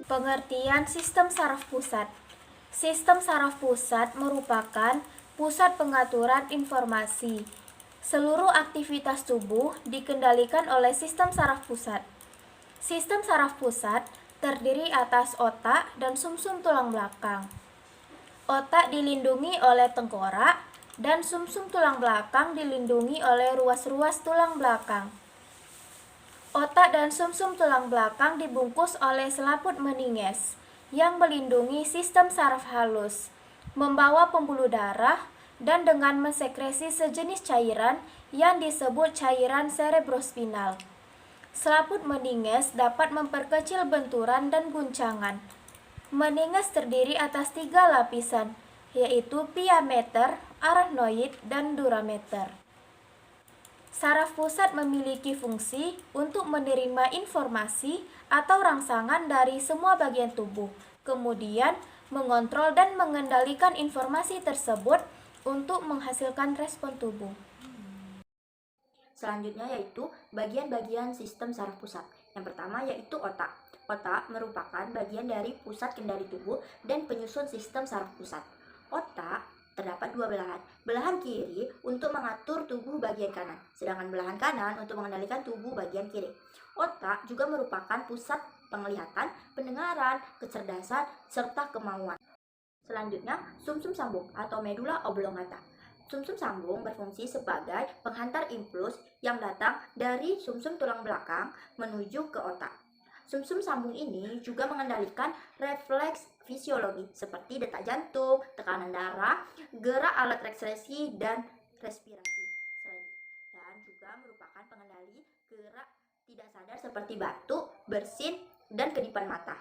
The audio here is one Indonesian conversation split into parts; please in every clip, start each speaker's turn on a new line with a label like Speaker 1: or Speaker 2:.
Speaker 1: Pengertian sistem saraf pusat. Sistem saraf pusat merupakan pusat pengaturan informasi. Seluruh aktivitas tubuh dikendalikan oleh sistem saraf pusat. Sistem saraf pusat terdiri atas otak dan sumsum tulang belakang. Otak dilindungi oleh tengkorak dan sumsum tulang belakang dilindungi oleh ruas-ruas tulang belakang. Otak dan sumsum tulang belakang dibungkus oleh selaput meninges yang melindungi sistem saraf halus, membawa pembuluh darah, dan dengan mensekresi sejenis cairan yang disebut cairan cerebrospinal. Selaput meninges dapat memperkecil benturan dan guncangan. Meninges terdiri atas 3 lapisan, yaitu pia mater, arachnoid, dan dura mater. Saraf pusat memiliki fungsi untuk menerima informasi atau rangsangan dari semua bagian tubuh, kemudian mengontrol dan mengendalikan informasi tersebut untuk menghasilkan respon tubuh.
Speaker 2: Selanjutnya yaitu bagian-bagian sistem saraf pusat. Yang pertama yaitu otak. Otak merupakan bagian dari pusat kendali tubuh dan penyusun sistem saraf pusat. Otak terdapat 2 belahan. Belahan kiri untuk mengatur tubuh bagian kanan, sedangkan belahan kanan untuk mengendalikan tubuh bagian kiri. Otak juga merupakan pusat penglihatan, pendengaran, kecerdasan, serta kemauan. Selanjutnya, sumsum sambung atau medula oblongata. Sumsum sambung berfungsi sebagai penghantar impuls yang datang dari sumsum tulang belakang menuju ke otak. Sumsum sambung ini juga mengendalikan refleks fisiologi seperti detak jantung, tekanan darah, gerak alat ekspresi, dan respirasi. Dan juga merupakan pengendali gerak tidak sadar seperti batuk, bersin, dan kedipan mata.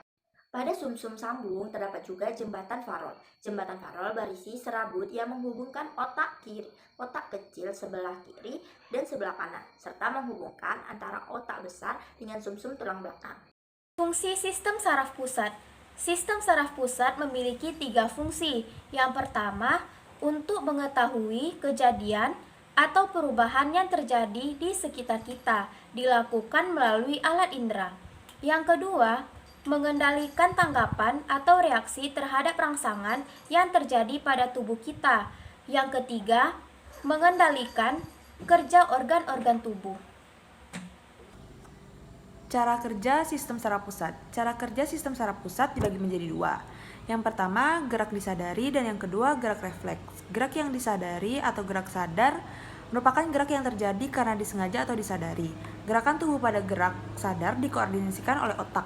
Speaker 2: Pada sumsum sambung terdapat juga jembatan farol. Jembatan farol berisi serabut yang menghubungkan otak kecil sebelah kiri dan sebelah kanan, serta menghubungkan antara otak besar dengan sumsum tulang belakang.
Speaker 1: Fungsi sistem saraf pusat. Sistem saraf pusat memiliki 3 fungsi. Yang pertama, untuk mengetahui kejadian atau perubahan yang terjadi di sekitar kita, dilakukan melalui alat indera. Yang kedua, mengendalikan tanggapan atau reaksi terhadap rangsangan yang terjadi pada tubuh kita. Yang ketiga, mengendalikan kerja organ-organ tubuh.
Speaker 3: Cara kerja sistem saraf pusat. Cara kerja sistem saraf pusat dibagi menjadi 2. Yang pertama, gerak disadari, dan yang kedua, gerak refleks. Gerak yang disadari atau gerak sadar merupakan gerak yang terjadi karena disengaja atau disadari. Gerakan tubuh pada gerak sadar dikoordinasikan oleh otak.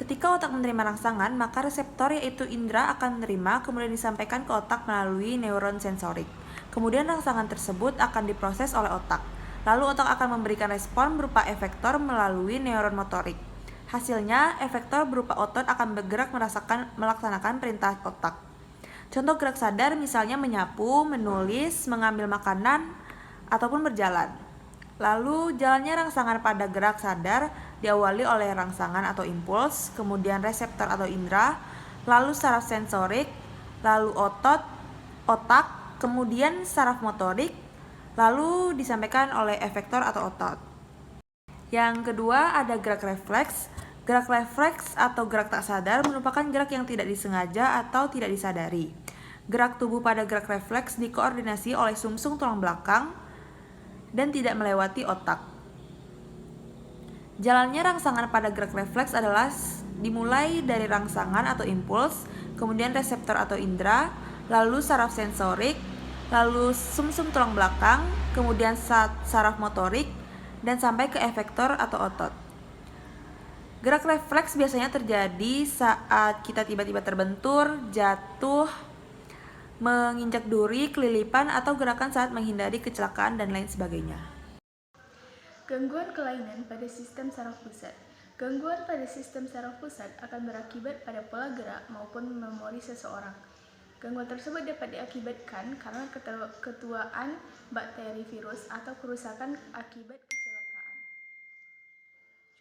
Speaker 3: Ketika otak menerima rangsangan, maka reseptor yaitu indera akan menerima, kemudian disampaikan ke otak melalui neuron sensorik. Kemudian rangsangan tersebut akan diproses oleh otak. Lalu otak akan memberikan respon berupa efektor melalui neuron motorik. Hasilnya, efektor berupa otot akan bergerak melaksanakan perintah otak. Contoh gerak sadar misalnya menyapu, menulis, mengambil makanan, ataupun berjalan. Lalu jalannya rangsangan pada gerak sadar diawali oleh rangsangan atau impuls, kemudian reseptor atau indera, lalu saraf sensorik, lalu otak, kemudian saraf motorik, lalu disampaikan oleh efektor atau otot. Yang kedua ada gerak refleks. Gerak refleks atau gerak tak sadar merupakan gerak yang tidak disengaja atau tidak disadari. Gerak tubuh pada gerak refleks dikoordinasi oleh sumsum tulang belakang dan tidak melewati otak. Jalannya rangsangan pada gerak refleks adalah dimulai dari rangsangan atau impuls, kemudian reseptor atau indera, lalu saraf sensorik, lalu sumsum tulang belakang, kemudian saraf motorik, dan sampai ke efektor atau otot. Gerak refleks biasanya terjadi saat kita tiba-tiba terbentur, jatuh, menginjak duri, kelilipan, atau gerakan saat menghindari kecelakaan dan lain sebagainya.
Speaker 4: Gangguan kelainan pada sistem saraf pusat. Gangguan pada sistem saraf pusat akan berakibat pada pola gerak maupun memori seseorang. Gangguan tersebut dapat diakibatkan karena ketuaan bakteri, virus, atau kerusakan akibat kecelakaan.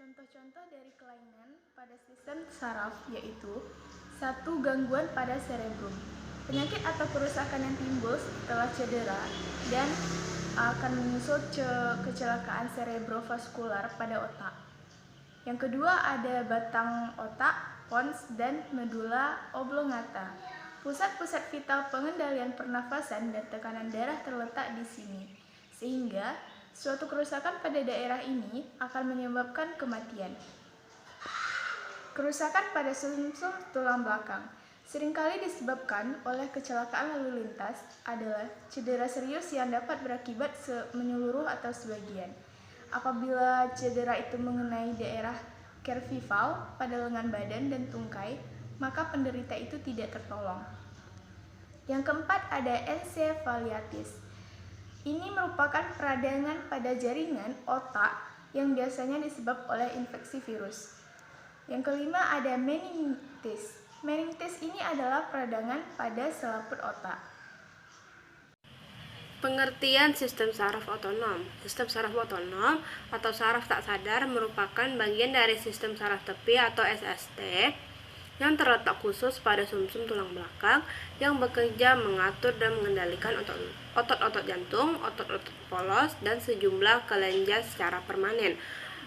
Speaker 4: Contoh-contoh dari kelainan pada sistem saraf yaitu 1. Gangguan pada cerebrum. Penyakit atau kerusakan yang timbul setelah cedera dan akan menyusul kecelakaan cerebrovaskular pada otak. Yang kedua ada batang otak pons, dan medula oblongata. Pusat-pusat vital pengendalian pernafasan dan tekanan darah terletak di sini, sehingga suatu kerusakan pada daerah ini akan menyebabkan kematian. Kerusakan pada sumsum tulang belakang seringkali disebabkan oleh kecelakaan lalu lintas adalah cedera serius yang dapat berakibat menyeluruh atau sebagian. Apabila cedera itu mengenai daerah cervical pada lengan badan dan tungkai, maka penderita itu tidak tertolong. Yang keempat ada ensefalitis. Ini merupakan peradangan pada jaringan otak yang biasanya disebabkan oleh infeksi virus. Yang kelima ada meningitis. Meningitis ini adalah peradangan pada selaput otak.
Speaker 5: Pengertian sistem saraf otonom. Sistem saraf otonom atau saraf tak sadar merupakan bagian dari sistem saraf tepi atau SST yang terletak khusus pada sumsum tulang belakang yang bekerja mengatur dan mengendalikan otot-otot jantung, otot-otot polos, dan sejumlah kelenjar secara permanen.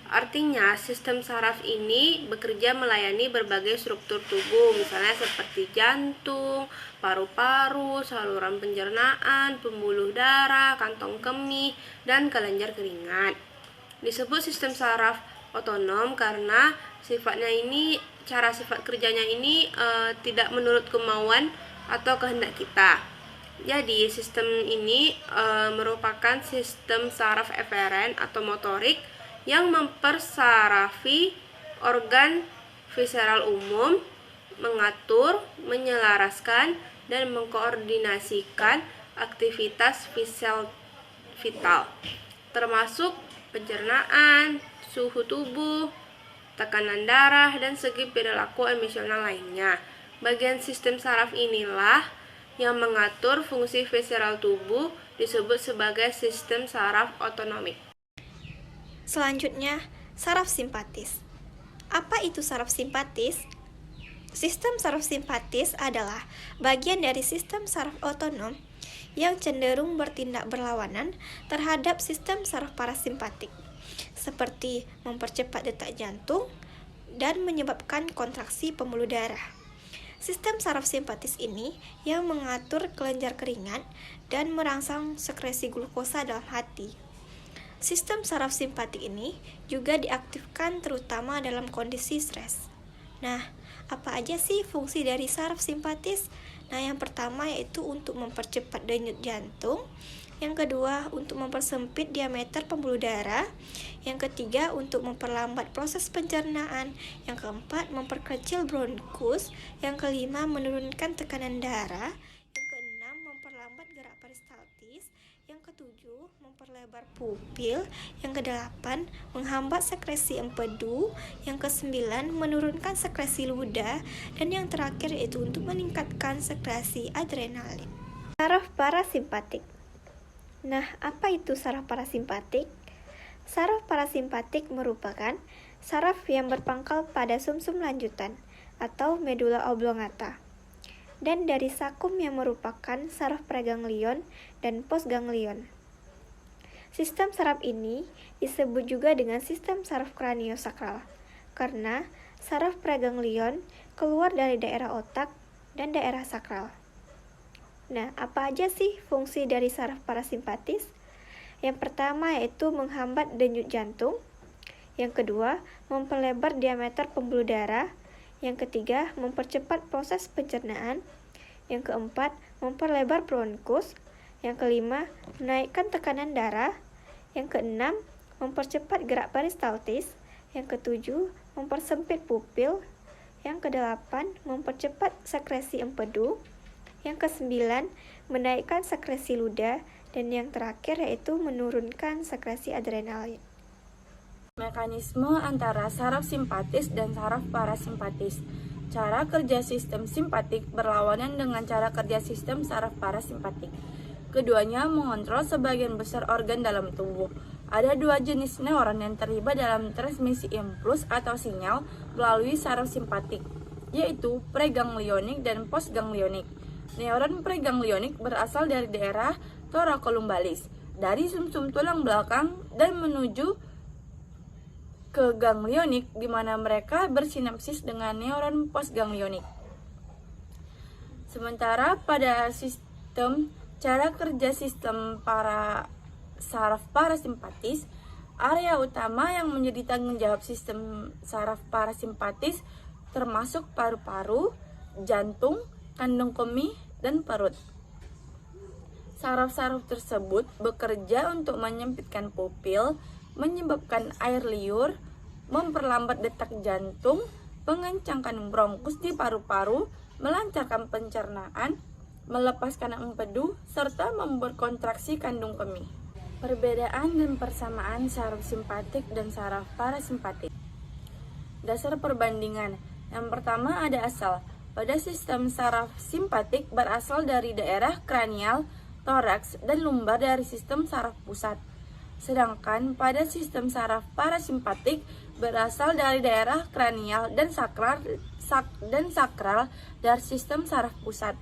Speaker 5: Artinya, sistem saraf ini bekerja melayani berbagai struktur tubuh, misalnya seperti jantung, paru-paru, saluran pencernaan, pembuluh darah, kantong kemih, dan kelenjar keringat. Disebut sistem saraf otonom karena sifat kerjanya ini tidak menurut kemauan atau kehendak kita. Jadi, sistem ini merupakan sistem saraf eferen atau motorik yang mempersarafi organ visceral umum, mengatur, menyelaraskan, dan mengkoordinasikan aktivitas vital, termasuk pencernaan, suhu tubuh, tekanan darah, dan segi perilaku emosional lainnya. Bagian sistem saraf inilah yang mengatur fungsi visceral tubuh, disebut sebagai sistem saraf otonomik.
Speaker 6: Selanjutnya, saraf simpatis. Apa itu saraf simpatis? Sistem saraf simpatis adalah bagian dari sistem saraf otonom yang cenderung bertindak berlawanan terhadap sistem saraf parasimpatik, seperti mempercepat detak jantung dan menyebabkan kontraksi pembuluh darah. Sistem saraf simpatis ini yang mengatur kelenjar keringat dan merangsang sekresi glukosa dalam hati. Sistem saraf simpatik ini juga diaktifkan terutama dalam kondisi stres. Nah, apa aja sih fungsi dari saraf simpatis? Nah, yang pertama yaitu untuk mempercepat denyut jantung. Yang kedua, untuk mempersempit diameter pembuluh darah. Yang ketiga, untuk memperlambat proses pencernaan. Yang keempat, memperkecil bronkus. Yang kelima, menurunkan tekanan darah. Yang keenam, memperlambat gerak peristaltis. Yang ketujuh, memperlebar pupil. Yang kedelapan, menghambat sekresi empedu. Yang kesembilan, menurunkan sekresi ludah. Dan yang terakhir yaitu untuk meningkatkan sekresi adrenalin. Saraf parasimpatik. Nah, apa itu saraf parasimpatik? Saraf parasimpatik merupakan saraf yang berpangkal pada sumsum lanjutan atau medula oblongata, dan dari sakum yang merupakan saraf preganglion dan postganglion. Sistem saraf ini disebut juga dengan sistem saraf kraniosakral karena saraf preganglion keluar dari daerah otak dan daerah sakral. Nah, apa aja sih fungsi dari saraf parasimpatis? Yang pertama yaitu menghambat denyut jantung. Yang kedua, memperlebar diameter pembuluh darah. Yang ketiga, mempercepat proses pencernaan. Yang keempat, memperlebar bronkus. Yang kelima, menaikkan tekanan darah. Yang keenam, mempercepat gerak peristaltis. Yang ketujuh, mempersempit pupil. Yang kedelapan, mempercepat sekresi empedu. Yang kesembilan, menaikkan sekresi ludah. Dan yang terakhir yaitu menurunkan sekresi adrenalin.
Speaker 3: Mekanisme antara saraf simpatis dan saraf parasimpatis. Cara kerja sistem simpatik berlawanan dengan cara kerja sistem saraf parasimpatik. Keduanya mengontrol sebagian besar organ dalam tubuh. Ada dua jenis neuron yang terlibat dalam transmisi impuls atau sinyal melalui saraf simpatik, yaitu preganglionik dan postganglionik. Neuron preganglionik berasal dari daerah thoracolumbalis, dari sumsum tulang belakang dan menuju
Speaker 7: ke ganglionik di mana mereka bersinapsis dengan neuron postganglionik. Sementara pada cara kerja sistem saraf parasimpatis, area utama yang menjadi tanggung jawab sistem saraf parasimpatis termasuk paru-paru, jantung, kandung kemih, dan perut. Saraf-saraf tersebut bekerja untuk menyempitkan pupil, menyebabkan air liur, memperlambat detak jantung, mengencangkan bronkus di paru-paru, melancarkan pencernaan, melepaskan empedu, serta membuat kontraksi kandung kemih. Perbedaan dan persamaan saraf simpatik dan saraf parasimpatik. Dasar perbandingan. Yang pertama ada asal. Pada sistem saraf simpatik berasal dari daerah kranial, toraks, dan lumbar dari sistem saraf pusat. Sedangkan pada sistem saraf parasimpatik berasal dari daerah kranial dan sakral dari sistem saraf pusat.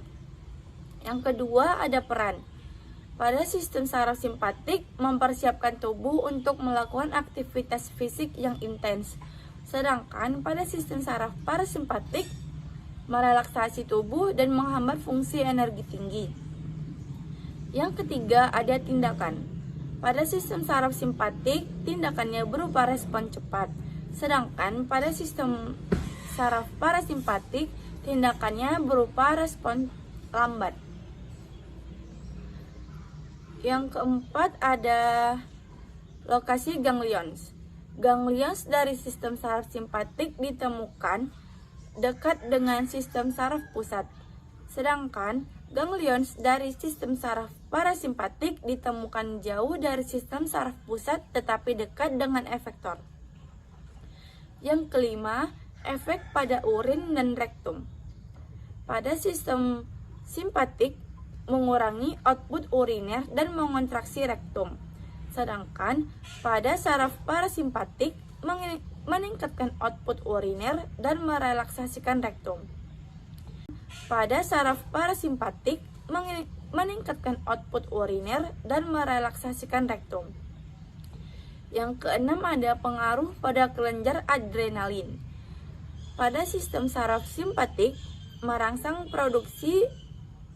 Speaker 7: Yang kedua ada peran. Pada sistem saraf simpatik mempersiapkan tubuh untuk melakukan aktivitas fisik yang intens. Sedangkan pada sistem saraf parasimpatik merelaksasi tubuh dan menghambat fungsi energi tinggi. Yang ketiga ada tindakan. Pada sistem saraf simpatik, tindakannya berupa respon cepat. Sedangkan pada sistem saraf parasimpatik, tindakannya berupa respon lambat. Yang keempat ada lokasi ganglions. Ganglions dari sistem saraf simpatik ditemukan dekat dengan sistem saraf pusat. Sedangkan ganglions dari sistem saraf parasimpatik ditemukan jauh dari sistem saraf pusat tetapi dekat dengan efektor. Yang kelima, efek pada urin dan rektum. Pada sistem simpatik mengurangi output uriner dan mengontraksi rektum. Sedangkan pada saraf parasimpatik meningkatkan output uriner dan merelaksasikan rektum. Pada saraf parasimpatik meningkatkan output uriner dan merelaksasikan rektum. Yang keenam ada pengaruh pada kelenjar adrenalin. Pada sistem saraf simpatik merangsang produksi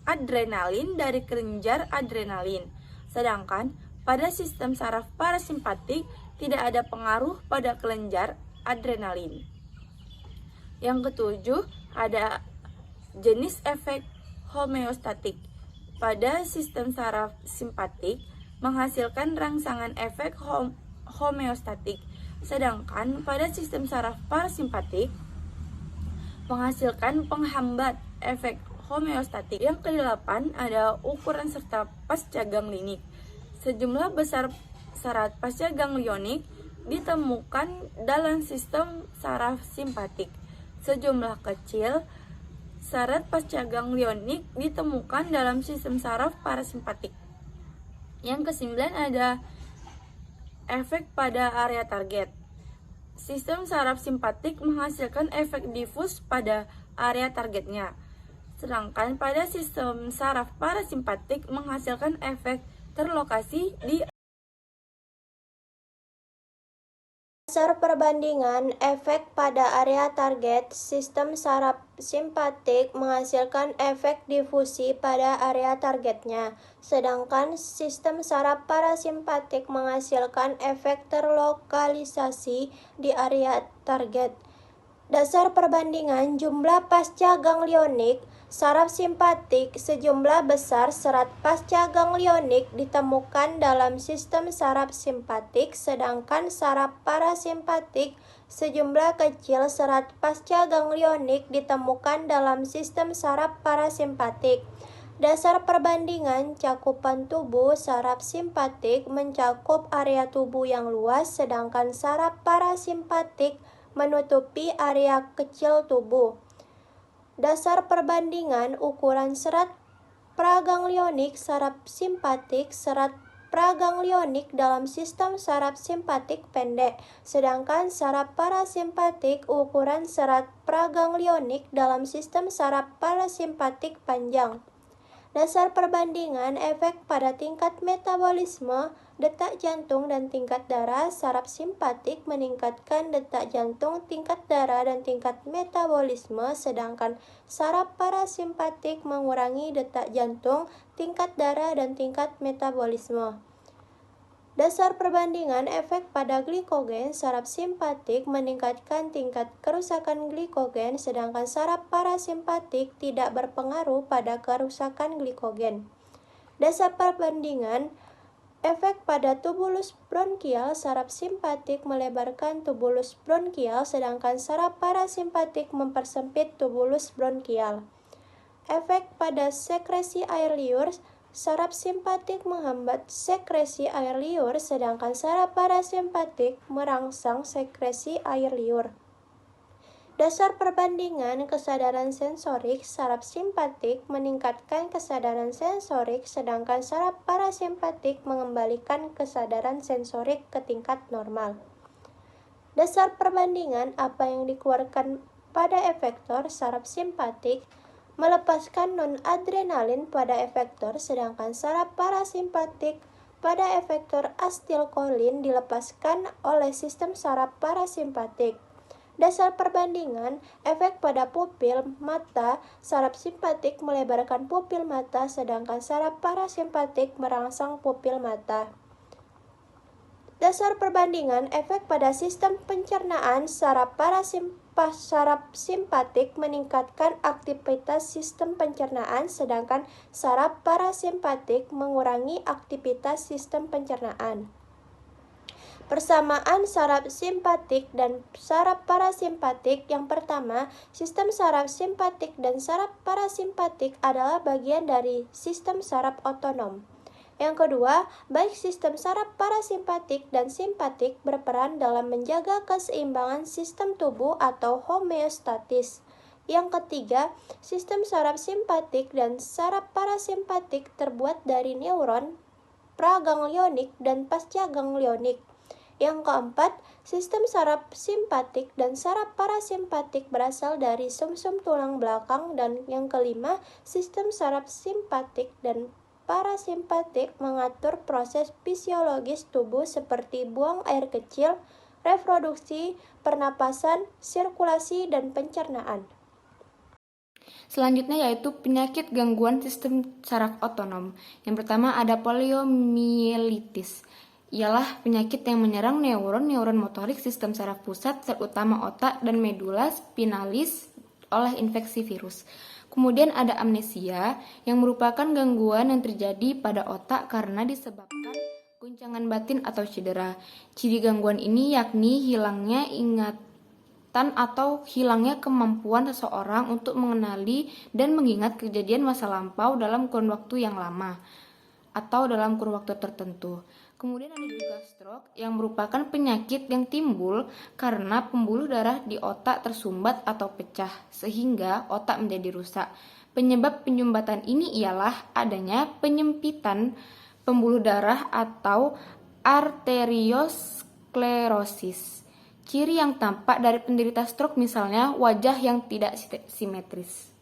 Speaker 7: adrenalin dari kelenjar adrenalin. Sedangkan pada sistem saraf parasimpatik tidak ada pengaruh pada kelenjar adrenalin. Yang ketujuh ada jenis efek homeostatik. Pada sistem saraf simpatik menghasilkan rangsangan efek homeostatik. Sedangkan pada sistem saraf parasimpatik menghasilkan penghambat efek homeostatik. Yang kedelapan ada ukuran serta pasca ganglionik. Sejumlah besar syarat pasca ganglionik ditemukan dalam sistem saraf simpatik. Sejumlah kecil syarat pasca ganglionik ditemukan dalam sistem saraf parasimpatik. Yang kesembilan ada efek pada area target. Sistem saraf simpatik menghasilkan efek difus pada area targetnya. Sedangkan pada sistem saraf parasimpatik menghasilkan efek terlokasi di.
Speaker 6: Dasar perbandingan efek pada area target, sistem saraf simpatik menghasilkan efek difusi pada area targetnya, sedangkan sistem saraf parasimpatik menghasilkan efek terlokalisasi di area target. Dasar perbandingan jumlah pasca ganglionik saraf simpatik, sejumlah besar serat pasca ganglionik ditemukan dalam sistem saraf simpatik, sedangkan saraf parasimpatik sejumlah kecil serat pasca ganglionik ditemukan dalam sistem saraf parasimpatik. Dasar perbandingan cakupan tubuh saraf simpatik mencakup area tubuh yang luas, sedangkan saraf parasimpatik menutupi area kecil tubuh. Dasar perbandingan ukuran serat praganglionik saraf simpatik, serat praganglionik dalam sistem saraf simpatik pendek, sedangkan saraf parasimpatik ukuran serat praganglionik dalam sistem saraf parasimpatik panjang.
Speaker 8: Dasar perbandingan efek pada tingkat metabolisme, detak jantung dan tingkat darah. Saraf simpatik meningkatkan detak jantung, tingkat darah, dan tingkat metabolisme, sedangkan saraf parasimpatik mengurangi detak jantung, tingkat darah, dan tingkat metabolisme. Dasar perbandingan efek pada glikogen, saraf simpatik meningkatkan tingkat kerusakan glikogen, sedangkan saraf parasimpatik tidak berpengaruh pada kerusakan glikogen. Dasar perbandingan efek pada tubulus bronkial, saraf simpatik melebarkan tubulus bronkial, sedangkan saraf parasimpatik mempersempit tubulus bronkial. Efek pada sekresi air liur, saraf simpatik menghambat sekresi air liur, sedangkan saraf parasimpatik merangsang sekresi air liur. Dasar perbandingan kesadaran sensorik, saraf simpatik meningkatkan kesadaran sensorik, sedangkan saraf parasimpatik mengembalikan kesadaran sensorik ke tingkat normal. Dasar perbandingan apa yang dikeluarkan pada efektor, saraf simpatik melepaskan non-adrenalin pada efektor, sedangkan saraf parasimpatik pada efektor asetilkolin dilepaskan oleh sistem saraf parasimpatik. Dasar perbandingan efek pada pupil mata, saraf simpatik melebarkan pupil mata, sedangkan saraf parasimpatik merangsang pupil mata. Dasar perbandingan efek pada sistem pencernaan, saraf simpatik meningkatkan aktivitas sistem pencernaan, sedangkan saraf parasimpatik mengurangi aktivitas sistem pencernaan. Persamaan saraf simpatik dan saraf parasimpatik. Yang pertama, sistem saraf simpatik dan saraf parasimpatik adalah bagian dari sistem saraf otonom. Yang kedua, baik sistem saraf parasimpatik dan simpatik berperan dalam menjaga keseimbangan sistem tubuh atau homeostatis. Yang ketiga, sistem saraf simpatik dan saraf parasimpatik terbuat dari neuron praganglionik dan pascaganglionik. Yang keempat, sistem saraf simpatik dan saraf parasimpatik berasal dari sumsum tulang belakang. Dan yang kelima, sistem saraf simpatik dan parasimpatik mengatur proses fisiologis tubuh seperti buang air kecil, reproduksi, pernapasan, sirkulasi, dan pencernaan.
Speaker 1: Selanjutnya yaitu penyakit gangguan sistem saraf otonom. Yang pertama ada poliomyelitis. Ialah penyakit yang menyerang neuron motorik sistem saraf pusat, terutama otak dan medula spinalis oleh infeksi virus. Kemudian ada amnesia yang merupakan gangguan yang terjadi pada otak karena disebabkan guncangan batin atau cedera. Ciri gangguan ini yakni hilangnya ingatan atau hilangnya kemampuan seseorang untuk mengenali dan mengingat kejadian masa lampau dalam kurun waktu yang lama atau dalam kurun waktu tertentu. Kemudian ada juga stroke yang merupakan penyakit yang timbul karena pembuluh darah di otak tersumbat atau pecah sehingga otak menjadi rusak. Penyebab penyumbatan ini ialah adanya penyempitan pembuluh darah atau arteriosklerosis. Ciri yang tampak dari penderita stroke misalnya wajah yang tidak simetris.